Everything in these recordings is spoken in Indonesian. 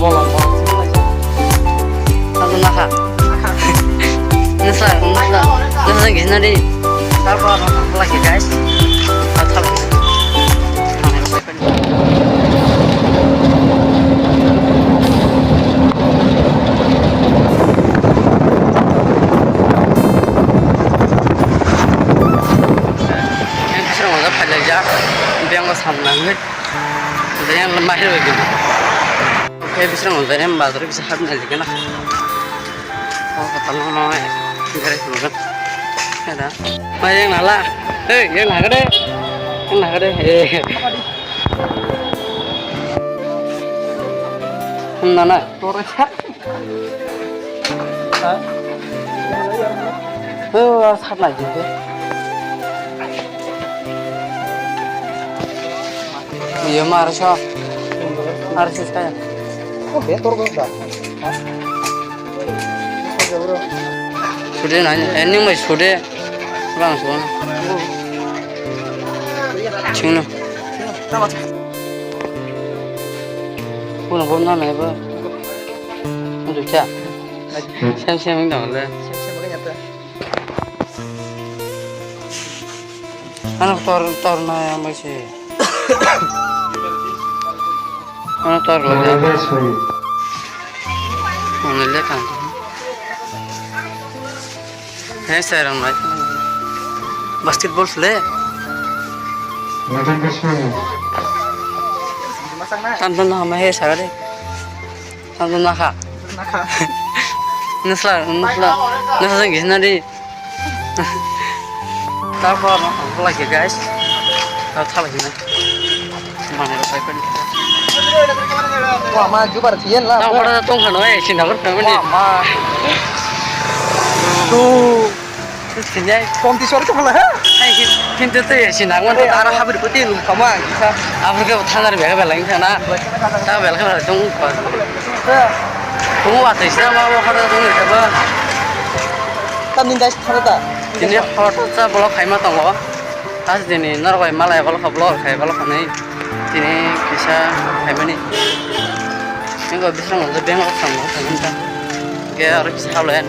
bolam satu naka nasa gini nanti taruh apa lagi guys atap yang bisa nggak pada jak biang nggak sama nih yang lemah itu gitu kayak bisa nggak yang baterai bisa habis lagi kan oh ketemu mau garis bukan ada mah yang nala yang naga deh nana torres sat lagi deh iya mah harus kayak oke torres dah sudah nanya ini mah sudah langsung cingno pun nana apa untuk cak siang ini dah anak tor na yang masih anak tor lagi mana lihat kan sekarang lagi basketball sele tanpa nama sekarang tanpa naka nasa gini nanti taruh apa lagi guys taruh lagi nih mana saya pun wah maju partian lah tahu pada tong kan sih nak berapa ni mah tuh sini konti suara cuma lah কিন্তু তো এসি না মানে আর হাবির প্রতি কামা ইসা আপনাকে থানার বেলা বেলা না তা বেলা বেলা দং দং আতাইছে মা হঠাৎ দং এটাবা তামিন দাস থানাটা দিনে হঠাৎ চা বল খাইমা দङ আজ দিনে নরবাই মালায় বল খাবল খাইবল খানাই দিনে কিসা খাইমানি এগো বিসরাং যে বেং সাং থাঙ্গা গে আর কিসা খাবলায়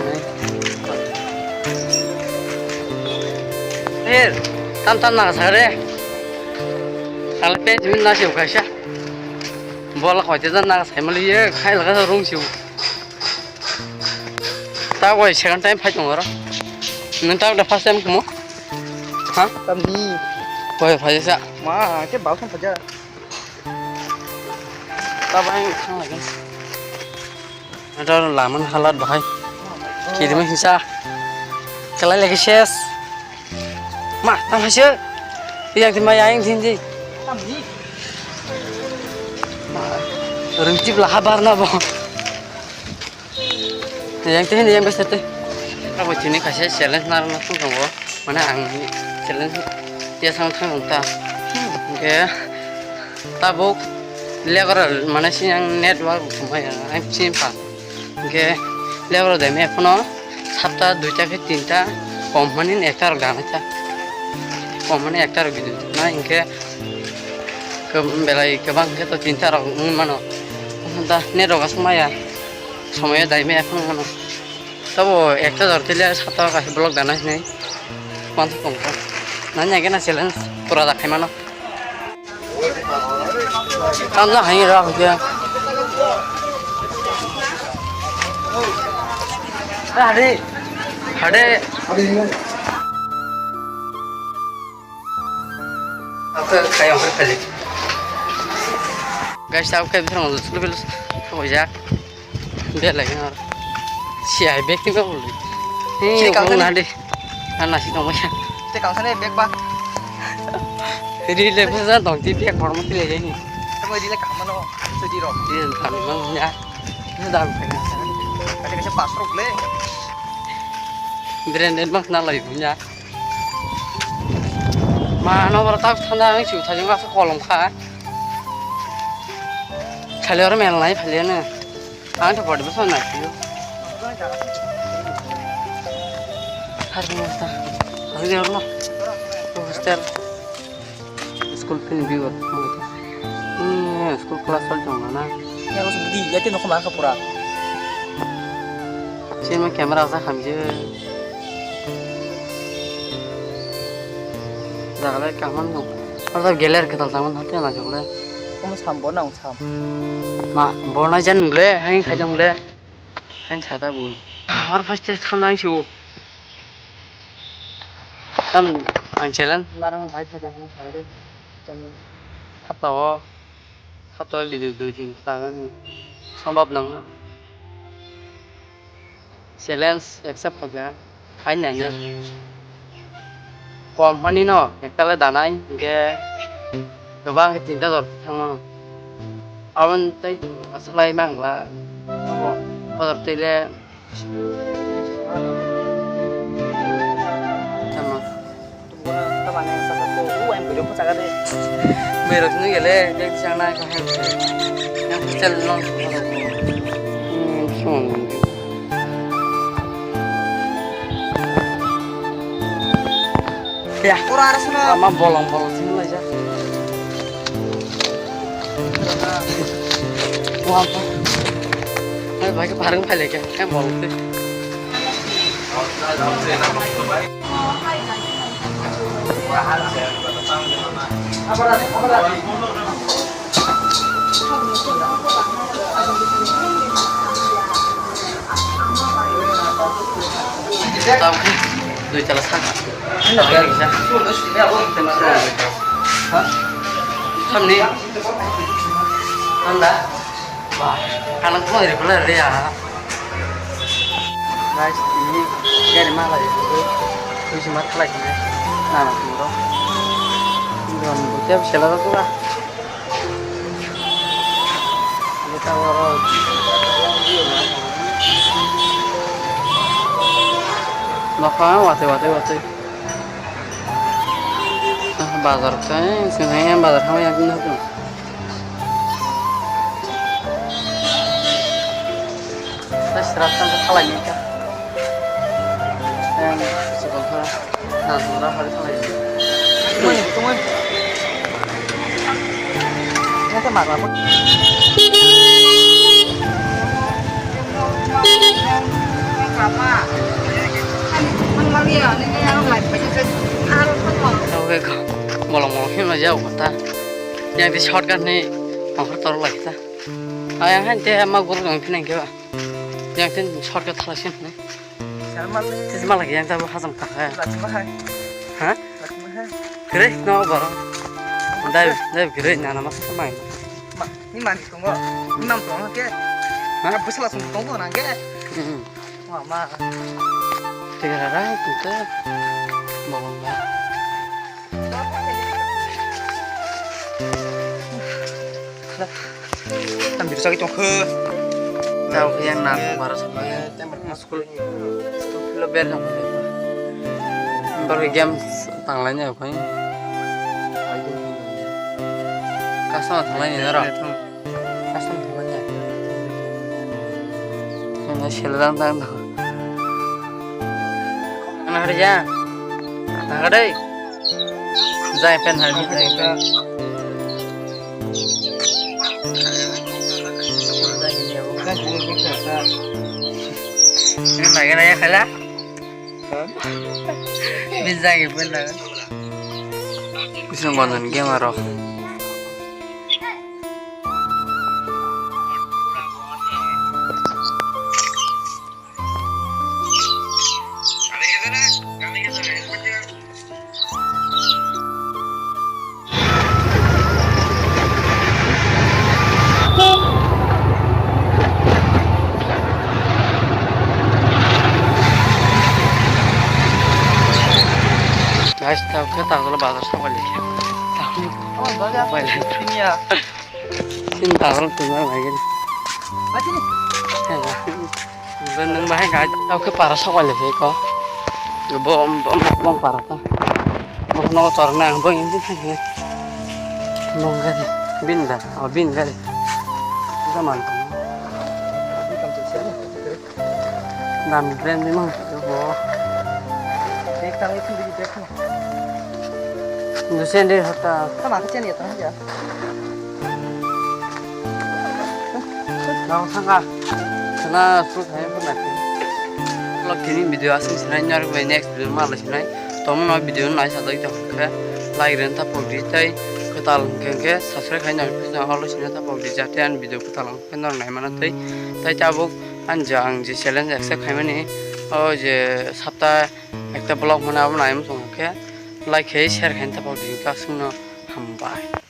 tan nak sare kalau pengen nasi ukasya bola kau jalan nak saya meliye khai laga rong siu tahu kau second time fight ngora nanti udah first time kamu hah tamni kau fight sih mah ke bau kan saja tahu yang kang lagi ada laman halat bahai kiri mah hisa kalau lagi ses mah tam hasil yang dimayain sini tamni rencip lah kabar na bo yang teh yang besar teh aku sini kasih challenge nar langsung kamu mana ang challenge dia sang thang unta oke tabuk lebar mana sih yang network semua ya I'm simpa oke lebar deh me kono sabta 2 ke 3 company ektar gana cha company ektar gitu nah ingke ke belai ke bang ke to 3 rok mana dah network semua ya সময় দাইমে এখন মানে তবু একটা ধরতে সাত কাছে ব্লক দানা নেই পাঁচ কম না নাকি না চ্যালেঞ্জ পুরা দেখাই মানো কামনা হাই রাখ দিয়া হাড়ে হাড়ে apa kayak apa kali guys tahu kayak bisa ngomong dulu oh ya dia lagi nara si ai bek tinggal dulu ini kamu nanti nasi kamu ya te kang sana bek ba jadi lepas sana dong ti bek baru mesti lagi ni kamu di lek kamano sedi ro dia kan memangnya sudah pengen ada kasih pasruk le branded bang nala punya mana bertak tanda yang siu tajam kasih kolom kah kali orang main lain kali ni ang tu pada besar nak tu hari ni sta hari ni orang hostel school pin view school kelas soal macam mana ya lo sebudi Iya tuh kemana ke pura? Sini mah kamera saya hamil. Jangan kaman dong. Kalau gelar kita taman nanti anak juga. Kamu sambo nang sam. Ma, borna jan le, hang kajang le, hang sada bun. Har first test khamna shu. Tam ang chelan larang bhai sada hang sada. Khatawa khatawa lidu duji tagan sambab nang. Challenge accept hoga. Hai nanya. Company no, ekala danai ge gobang tinta dor thang. Awan tay asalai mangla. Pada tele sama Teman yang sama tuh, yang video pun sangat deh. merek ni gele dek sana ka yang hotel long son ya Pura arah sana. sama bolong-bolong sini aja wah apa ay bagi bareng pale ka em bolong tu tahu dua jelas kan ada lagi sah hah sam ni anda wah anak gua dari belar dia guys ini dari mana ya itu cuma lagi nah bro dan tiap selalu tuh lah kita orang Makanya wate. Bazar kan, sebenarnya bazar kami yang guna tuh. Saya serahkan ke lagi kan. Yang sebentar, nah hari lagi. Tunggu. Ini teh marah pun. Oke kok, molong-molongin aja kata. Yang di shortcut nih, angker taruh lagi ta. Ayang kan teh ama guru yang kena kira. Yang ten shortcut halasin nih. Salman nih. Terus malah yang tahu hasam tak ya. Lagi mahal. Hah? Kere no baro. Dai kere na nama sama ini. Ini mandi tunggu. Ini mam tunggu ke. Hah? Bisa langsung tunggu nangge. Wah mah. Tiga orang kita molong lah. Ambil sakit tunggu ke. Tahu yang nak baru sebenarnya. Sekolah lebih sama dia. Baru game tangannya apa ini? Kasar tangannya nara. Kasar tangannya. Yang silang tangan. Anak kerja. Anak kerja. Zai pen hari ini. Ini lagi nanya kalah. Bisa gitu lah. Bisa ngonton game marah. Guys, tahu ke tahu bazar sama lagi. Tahu. Oh, bazar. Ini ya. Sini tahu tu lagi. Mati nih. Benang bahan gak tahu ke parah sama lagi kok. Bom parah ta. Bom no tor nang bom ini kan. Nong gak bin dah. Oh bin gak. Kita mantap. Nam brand memang. Oh. Kang itu di depan. Dosen deh kata. Sama kecil ya tengah ya. Kau sangka kena suruh saya pernah. Kalau kini video asing senai nyari gue next video malah senai. Tomo no video naik satu itu ke like dan tapok di tay ketal ke subscribe kan nyari bisa kalau senai tapok di jadian video ketal kan naik mana tay cabuk anjang je challenge accept kai mani oh je sabta ekta blog mana apa naik musuh ke like share kan tapok di kasih no hambai.